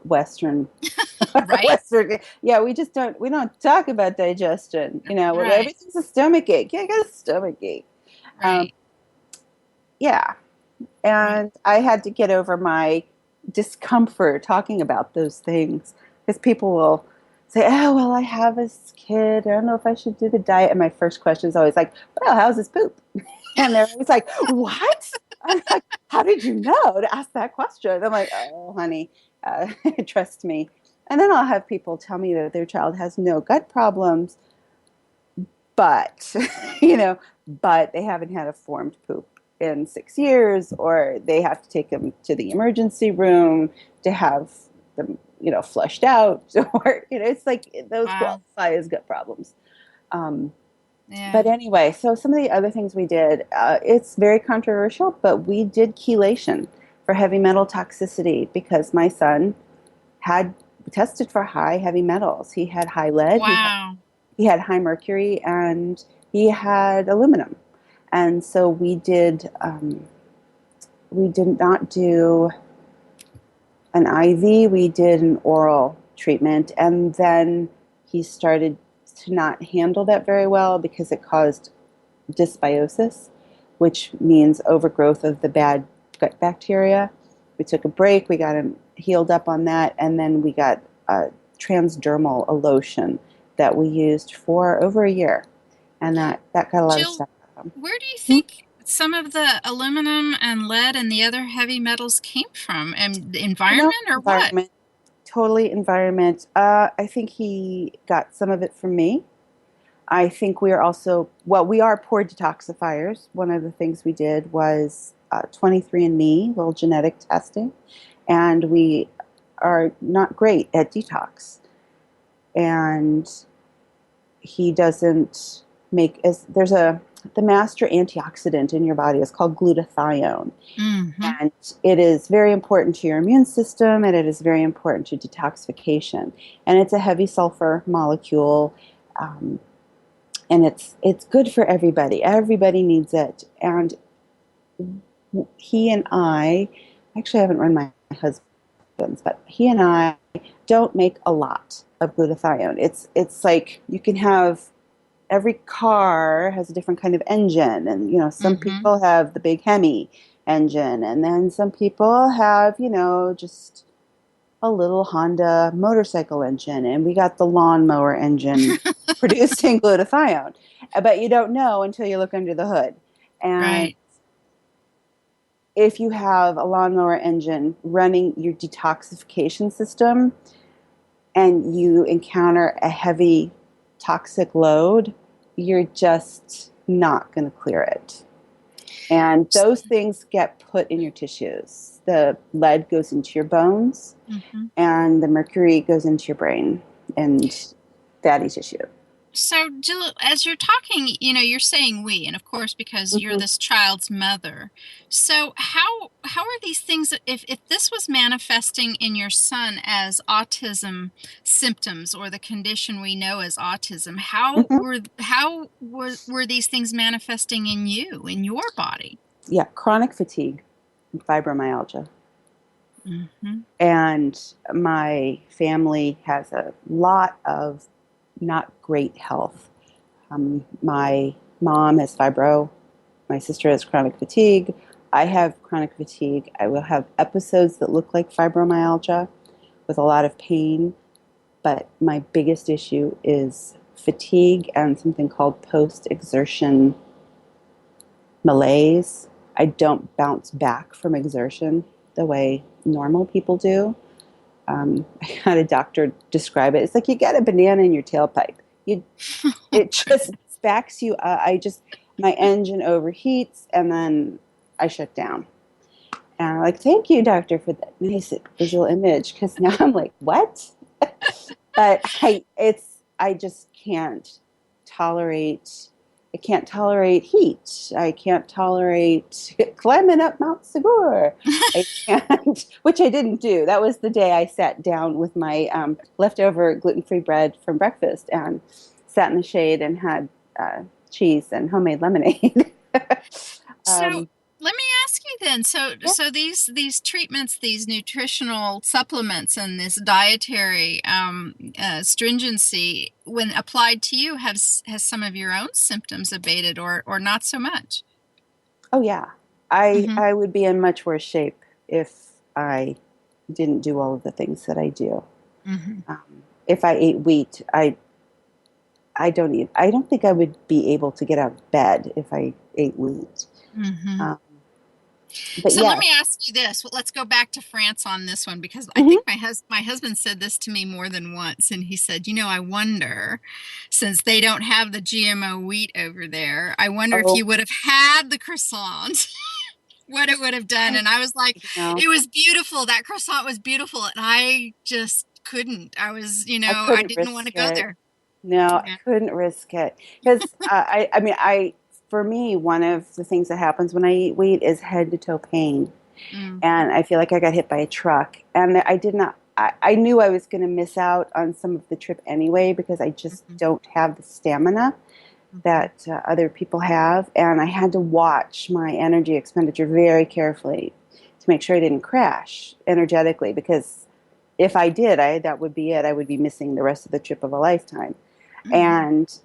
[SPEAKER 3] Western,
[SPEAKER 4] right?
[SPEAKER 3] Western, we don't talk about digestion.
[SPEAKER 4] Right.
[SPEAKER 3] Everything's a stomach ache. Yeah, I got a stomach ache.
[SPEAKER 4] Right.
[SPEAKER 3] And I had to get over my discomfort talking about those things because people will say, oh, well, I have a kid. I don't know if I should do the diet. And my first question is always like, well, how's his poop? And they're always like, what? I'm like, how did you know to ask that question? I'm like, oh, honey, trust me. And then I'll have people tell me that their child has no gut problems, but, but they haven't had a formed poop in 6 years, or they have to take them to the emergency room to have them, flushed out, or, it's like those qualify as gut problems. But anyway, so some of the other things we did, it's very controversial, but we did chelation for heavy metal toxicity because my son had tested for high heavy metals. He had high lead, he had high mercury, and he had aluminum. And so we did not do an IV, we did an oral treatment, and then he started to not handle that very well because it caused dysbiosis, which means overgrowth of the bad gut bacteria. We took a break, we got him healed up on that, and then we got a transdermal lotion that we used for over a year, and that got a lot of stuff out of him.
[SPEAKER 4] Where do you think some of the aluminum and lead and the other heavy metals came from? And the environment or
[SPEAKER 3] environment.
[SPEAKER 4] What?
[SPEAKER 3] Totally environment. I think he got some of it from me. I think we are also, we are poor detoxifiers. One of the things we did was 23andMe, little genetic testing, and we are not great at detox. And he doesn't make, the master antioxidant in your body is called glutathione.
[SPEAKER 4] Mm-hmm.
[SPEAKER 3] And it is very important to your immune system, and it is very important to detoxification. And it's a heavy sulfur molecule, and it's good for everybody. Everybody needs it. And he and I haven't run my husband's, but he and I don't make a lot of glutathione. It's like you can have, every car has a different kind of engine, and some people have the big Hemi engine, and then some people have just a little Honda motorcycle engine, and we got the lawnmower engine producing glutathione, but you don't know until you look under the hood. And if you have a lawnmower engine running your detoxification system and you encounter a heavy toxic load, you're just not going to clear it. And those things get put in your tissues. The lead goes into your bones, and the mercury goes into your brain and fatty tissue.
[SPEAKER 4] So, Jill, as you're talking, you're saying we, and of course, because you're this child's mother. So how are these things, if this was manifesting in your son as autism symptoms, or the condition we know as autism, how were these things manifesting in you, in your body?
[SPEAKER 3] Yeah, chronic fatigue, fibromyalgia. And my family has a lot of not great health. My mom has fibro. My sister has chronic fatigue. I have chronic fatigue. I will have episodes that look like fibromyalgia with a lot of pain. But my biggest issue is fatigue and something called post-exertion malaise. I don't bounce back from exertion the way normal people do. I had a doctor describe it. It's like you get a banana in your tailpipe. It just backs you up. My engine overheats, and then I shut down. And I'm like, thank you, doctor, for that nice visual image, because now I'm like, what? But I just can't tolerate. I can't tolerate heat. I can't tolerate climbing up Mount Segura. I can't, which I didn't do. That was the day I sat down with my leftover gluten-free bread from breakfast and sat in the shade and had cheese and homemade lemonade.
[SPEAKER 4] So let me ask you then. So these treatments, these nutritional supplements, and this dietary stringency, when applied to you, has some of your own symptoms abated, or not so much?
[SPEAKER 3] Oh yeah, I would be in much worse shape if I didn't do all of the things that I do. If I ate wheat, I don't think I would be able to get out of bed if I ate wheat. But
[SPEAKER 4] So
[SPEAKER 3] yeah.
[SPEAKER 4] let me ask you this. Well, let's go back to France on this one, because I
[SPEAKER 3] Mm-hmm.
[SPEAKER 4] think my husband said this to me more than once, and he said, I wonder, since they don't have the GMO wheat over there, I wonder if
[SPEAKER 3] Oh,
[SPEAKER 4] you would have had the croissant, what it would have done. And I was like,
[SPEAKER 3] you know,
[SPEAKER 4] it was beautiful. That croissant was beautiful, and I just couldn't. I was,
[SPEAKER 3] I
[SPEAKER 4] I
[SPEAKER 3] couldn't
[SPEAKER 4] didn't want
[SPEAKER 3] risk
[SPEAKER 4] to go
[SPEAKER 3] it.
[SPEAKER 4] there.
[SPEAKER 3] No, I
[SPEAKER 4] Yeah.
[SPEAKER 3] couldn't risk it because I mean, for me, one of the things that happens when I eat wheat is head to toe pain,
[SPEAKER 4] Mm,
[SPEAKER 3] and I feel like I got hit by a truck, and I did not. I knew I was going to miss out on some of the trip anyway because I just
[SPEAKER 4] mhm,
[SPEAKER 3] don't have the stamina
[SPEAKER 4] mhm,
[SPEAKER 3] that other people have, and I had to watch my energy expenditure very carefully to make sure I didn't crash energetically because if I did, that would be it. I would be missing the rest of the trip of a lifetime.
[SPEAKER 4] mhm,
[SPEAKER 3] And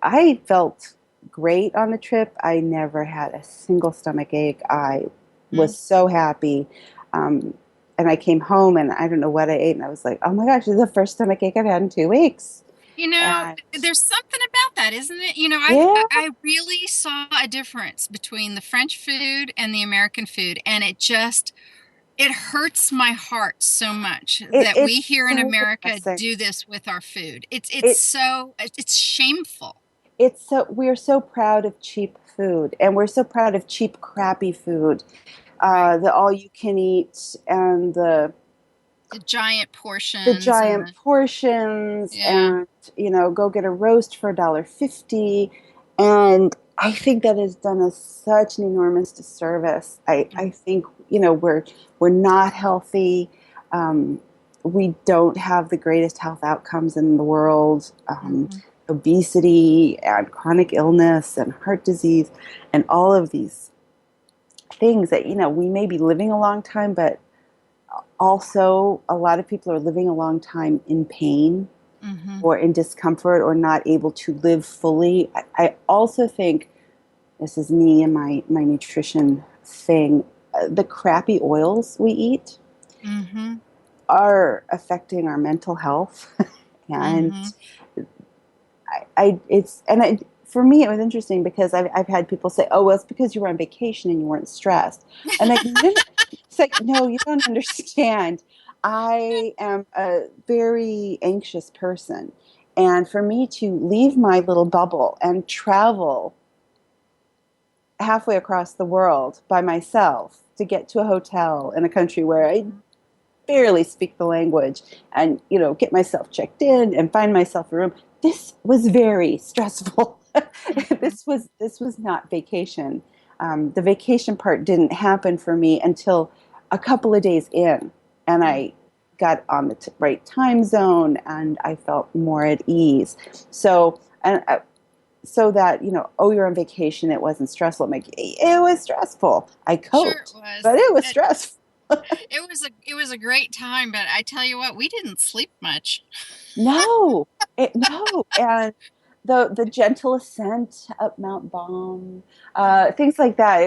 [SPEAKER 3] I felt great on the trip. I never had a single stomach ache. I
[SPEAKER 4] mhm.
[SPEAKER 3] was so happy. Um, and I came home and I don't know what I ate. And I was like, oh my gosh, this is the first stomach ache I've had in 2 weeks. And
[SPEAKER 4] There's something about that, isn't it?
[SPEAKER 3] yeah,
[SPEAKER 4] I really saw a difference between the French food and the American food, and it hurts my heart so much that we
[SPEAKER 3] it's
[SPEAKER 4] here in
[SPEAKER 3] so
[SPEAKER 4] America
[SPEAKER 3] depressing.
[SPEAKER 4] do this with our food.
[SPEAKER 3] It,
[SPEAKER 4] It's shameful.
[SPEAKER 3] we're so proud of cheap food and we're so proud of cheap, crappy food.
[SPEAKER 4] Right.
[SPEAKER 3] The all you can eat and
[SPEAKER 4] The giant
[SPEAKER 3] the
[SPEAKER 4] portions and
[SPEAKER 3] giant portions
[SPEAKER 4] yeah.
[SPEAKER 3] and go get a roast for $1.50, and I think that has done us such an enormous disservice. I think we're not healthy. um, we don't have the greatest health outcomes in the world.
[SPEAKER 4] Mhm.
[SPEAKER 3] Obesity and chronic illness and heart disease and all of these things that we may be living a long time, but also a lot of people are living a long time in pain
[SPEAKER 4] Mhm.
[SPEAKER 3] or in discomfort or not able to live fully. I also think this is me and my nutrition thing. The crappy oils we eat
[SPEAKER 4] Mhm.
[SPEAKER 3] are affecting our mental health, and
[SPEAKER 4] Mhm.
[SPEAKER 3] for me it was interesting because I've had people say, "Oh, well, it's because you were on vacation and you weren't stressed," and like, no, it's like, no, you don't understand. I am a very anxious person, and for me to leave my little bubble and travel halfway across the world by myself to get to a hotel in a country where I barely speak the language and get myself checked in and find myself a room, this was very stressful.
[SPEAKER 4] Mhm.
[SPEAKER 3] This was not vacation. The vacation part didn't happen for me until a couple of days in, and
[SPEAKER 4] Mhm.
[SPEAKER 3] I got on the right time zone and I felt more at ease. So that oh, you're on vacation, it wasn't stressful. I'm like, it was stressful. I
[SPEAKER 4] Sure it
[SPEAKER 3] coped, but
[SPEAKER 4] was.
[SPEAKER 3] it was stressful.
[SPEAKER 4] It was a great time, but I tell you what, we didn't sleep much.
[SPEAKER 3] No, no, and the gentle ascent up Mount Baum, things like that.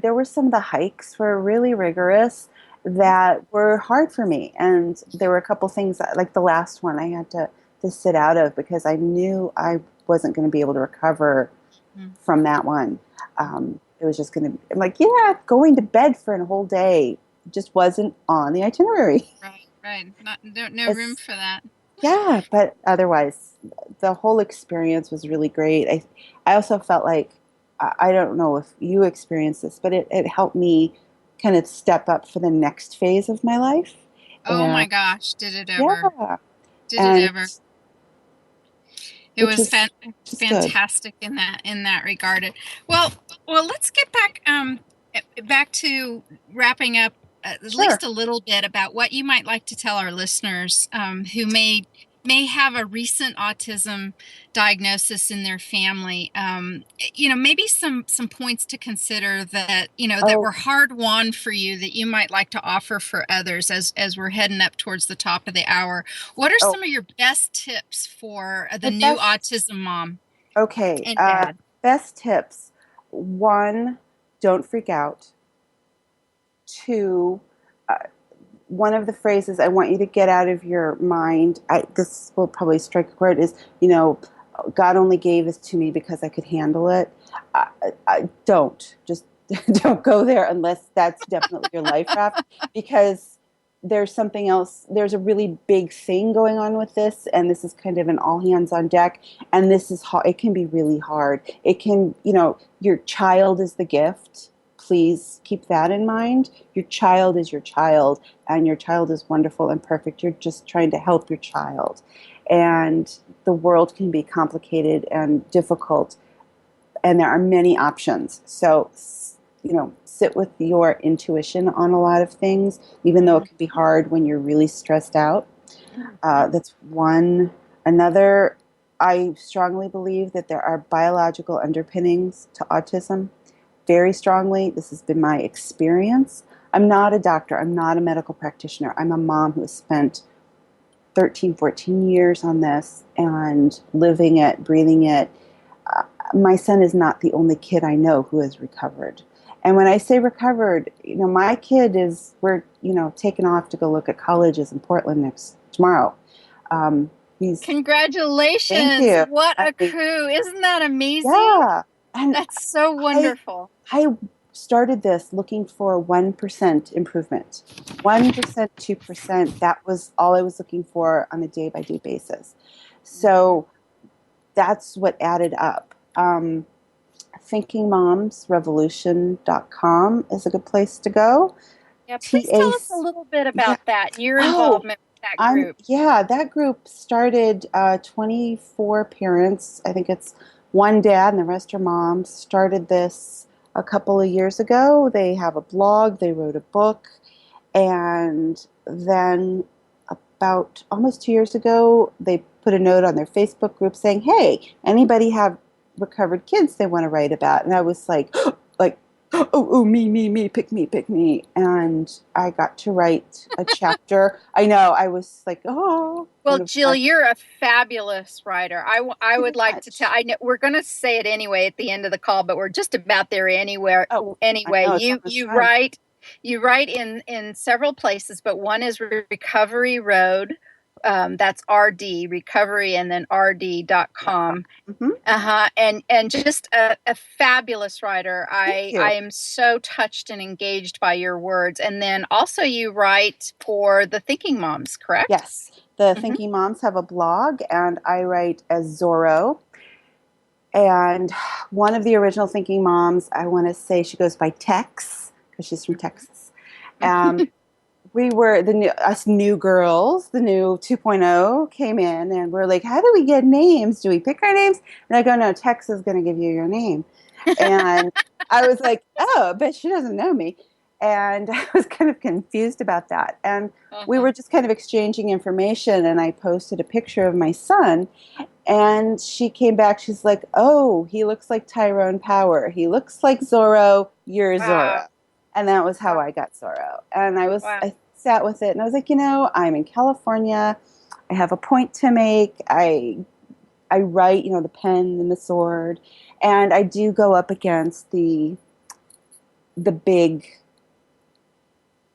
[SPEAKER 3] There were some of the hikes were really rigorous that were hard for me, and there were a couple things like the last one I had to sit out of because I knew I wasn't going to be able to recover
[SPEAKER 4] Mhm.
[SPEAKER 3] from that one. It was just going to. I'm like, yeah, going to bed for a whole day just wasn't on the itinerary.
[SPEAKER 4] Right, right. No room for that.
[SPEAKER 3] Yeah, but otherwise, the whole experience was really great. I also felt like I don't know if you experienced this, but it helped me kind of step up for the next phase of my life.
[SPEAKER 4] Oh
[SPEAKER 3] And
[SPEAKER 4] my gosh, did it ever?
[SPEAKER 3] yeah,
[SPEAKER 4] Did it
[SPEAKER 3] and
[SPEAKER 4] ever? It
[SPEAKER 3] which
[SPEAKER 4] was
[SPEAKER 3] was just good.
[SPEAKER 4] fantastic in that regard. Well, let's get back to wrapping up at
[SPEAKER 3] Sure.
[SPEAKER 4] least a little bit about what you might like to tell our listeners who may have a recent autism diagnosis in their family. Maybe some points to consider that that
[SPEAKER 3] Oh,
[SPEAKER 4] were hard won for you that you might like to offer for others as we're heading up towards the top of the hour. What are
[SPEAKER 3] oh,
[SPEAKER 4] some of your best tips for the
[SPEAKER 3] my
[SPEAKER 4] new
[SPEAKER 3] best.
[SPEAKER 4] autism mom
[SPEAKER 3] Okay,
[SPEAKER 4] and dad?
[SPEAKER 3] best tips. One, don't freak out. Two, uh, one of the phrases I want you to get out of your mind, this will probably strike a chord, is, God only gave this to me because I could handle it. Don't. Just don't go there unless that's definitely your life raft, because there's something else. There's a really big thing going on with this, and this is kind of an all hands on deck. And this is it can be really hard. It can, your child is the gift. Please keep that in mind. Your child is your child, and your child is wonderful and perfect. You're just trying to help your child. And the world can be complicated and difficult, and there are many options. So, sit with your intuition on a lot of things, even though it can be hard when you're really stressed out. That's one. Another, I strongly believe that there are biological underpinnings to autism. Very strongly. This has been my experience. I'm not a doctor. I'm not a medical practitioner. I'm a mom who has spent 13, 14 years on this and living it, breathing it. My son is not the only kid I know who has recovered. And when I say recovered, my kid we're taking off to go look at colleges in Portland tomorrow.
[SPEAKER 2] Congratulations.
[SPEAKER 3] Thank you.
[SPEAKER 2] What a coup. Isn't that amazing?
[SPEAKER 3] Yeah. And
[SPEAKER 2] that's so wonderful.
[SPEAKER 3] I started this looking for 1% improvement. 1%, 2%, that was all I was looking for on a day-by-day basis. So that's what added up. ThinkingMomsRevolution.com is a good place to go.
[SPEAKER 2] Yeah, please tell us a little bit about that, your involvement with that group.
[SPEAKER 3] That group started 24 parents. I think it's one dad and the rest are moms. Started this a couple of years ago. They have a blog. They wrote a book. And then about almost 2 years ago, they put a note on their Facebook group saying, hey, anybody have recovered kids they want to write about? And I was like, me, pick me. And I got to write a chapter. I know, I was like, oh.
[SPEAKER 2] Well, Jill, you're a fabulous writer. I would like to tell, we're going to say it anyway at the end of the call, but we're just about there anyway. You write in several places, but one is Recovery Road. That's RD, recovery, and then rd.com.
[SPEAKER 3] Mm-hmm.
[SPEAKER 2] And just a fabulous writer. I am so touched and engaged by your words. And then also you write for the Thinking Moms, correct?
[SPEAKER 3] Yes. The Thinking Moms have a blog, and I write as Zorro. And one of the original Thinking Moms, I want to say she goes by Tex, because she's from Texas. We were us new girls, the new 2.0 came in, and we're like, how do we get names? Do we pick our names? And I go, no, Tex is going to give you your name. And I was like, oh, but she doesn't know me. And I was kind of confused about that. And we were just kind of exchanging information, and I posted a picture of my son, and she came back. She's like, oh, he looks like Tyrone Power. He looks like Zorro. You're Zorro. And that was how I got Zorro. And I sat with it, and I was like, I'm in California. I have a point to make. I write, the pen and the sword. And I do go up against the big,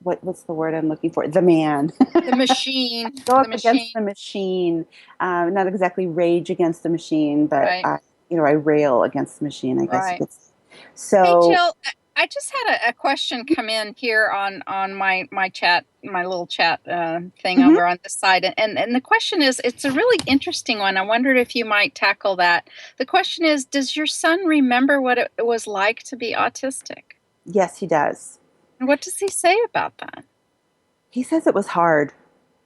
[SPEAKER 3] what's the word I'm looking for? The man.
[SPEAKER 2] The machine.
[SPEAKER 3] Go up against the machine. Not exactly rage against the machine, but I rail against the machine, I guess you could say. So,
[SPEAKER 2] hey, Jill, I just had a question come in here on my chat, my little chat thing over on this side. And the question is, it's a really interesting one. I wondered if you might tackle that. The question is, does your son remember what it was like to be autistic?
[SPEAKER 3] Yes, he does.
[SPEAKER 2] And what does he say about that?
[SPEAKER 3] He says it was hard,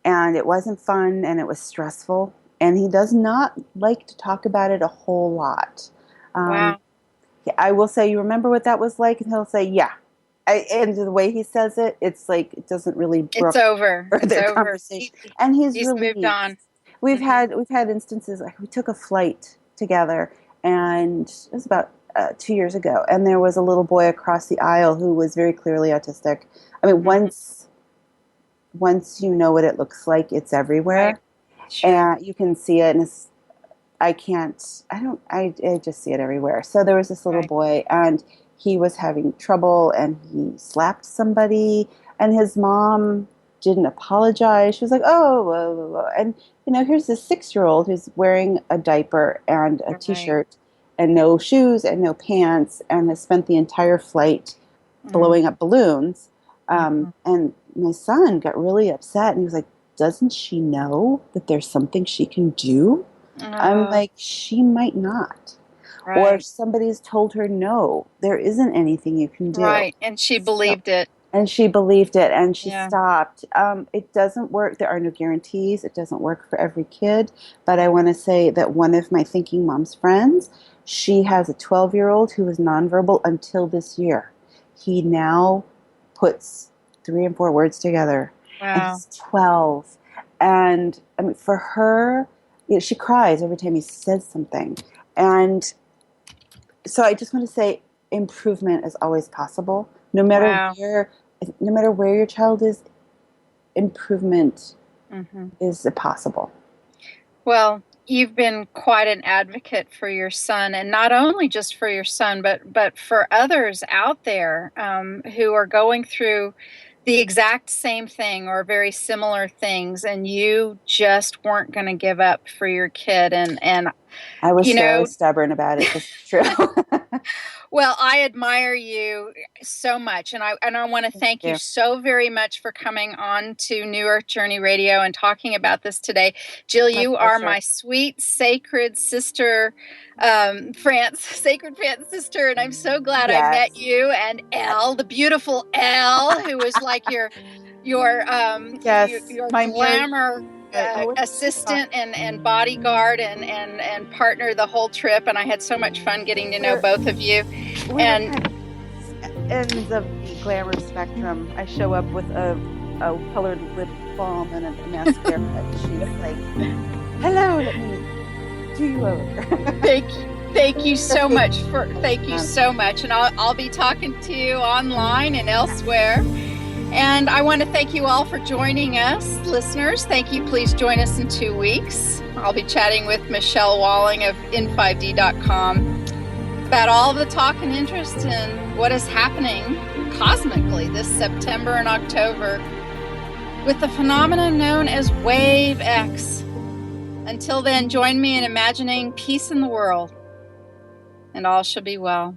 [SPEAKER 3] and it wasn't fun, and it was stressful. And he does not like to talk about it a whole lot.
[SPEAKER 2] Wow.
[SPEAKER 3] I will say, you remember what that was like? And he'll say, yeah. And the way he says it, it's like, it doesn't really
[SPEAKER 2] it's over.
[SPEAKER 3] Their conversation. And he's
[SPEAKER 2] moved on.
[SPEAKER 3] We've had instances, like we took a flight together, and it was about 2 years ago, and there was a little boy across the aisle who was very clearly autistic. I mean, once you know what it looks like, it's everywhere.
[SPEAKER 2] Right. Sure.
[SPEAKER 3] And you can see it, and I just see it everywhere. So there was this little boy, and he was having trouble, and he slapped somebody, and his mom didn't apologize. She was like, oh, blah, blah, blah. And, here's this 6-year-old who's wearing a diaper and a T-shirt, and no shoes and no pants, and has spent the entire flight blowing up balloons. And my son got really upset, and he was like, doesn't she know that there's something she can do? I'm like, she might not. Right. Or somebody's told her, no, there isn't anything you can do.
[SPEAKER 2] Right, and she believed it.
[SPEAKER 3] And she believed it, and she stopped. It doesn't work. There are no guarantees. It doesn't work for every kid. But I want to say that one of my Thinking Moms friends, she has a 12-year-old who was nonverbal until this year. He now puts 3 and 4 words together. Wow. And he's 12. And I mean, for her, she cries every time he says something. And so I just want to say improvement is always possible. No matter where your child is, improvement is possible.
[SPEAKER 2] Well, you've been quite an advocate for your son, and not only just for your son, but for others out there who are going through the exact same thing or very similar things, and you just weren't going to give up for your kid. And
[SPEAKER 3] I was so stubborn about it. This is true.
[SPEAKER 2] Well, I admire you so much, and I want to thank you so very much for coming on to New Earth Journey Radio and talking about this today. Jill, you are my sweet, sacred sister, sacred Francis sister, and I'm so glad I met you and Elle, the beautiful Elle, who was like your glamour assistant and bodyguard and partner the whole trip, and I had so much fun getting to know both of you. And
[SPEAKER 3] ends of the glamour spectrum. I show up with a colored lip balm and a mascara, and she's like, "Hello, let me do you over."
[SPEAKER 2] Thank you so much so much, and I'll be talking to you online and elsewhere. And I want to thank you all for joining us, listeners. Thank you. Please join us in 2 weeks. I'll be chatting with Michelle Walling of in5d.com about all the talk and interest in what is happening cosmically this September and October with the phenomenon known as Wave X. Until then, join me in imagining peace in the world, and all shall be well.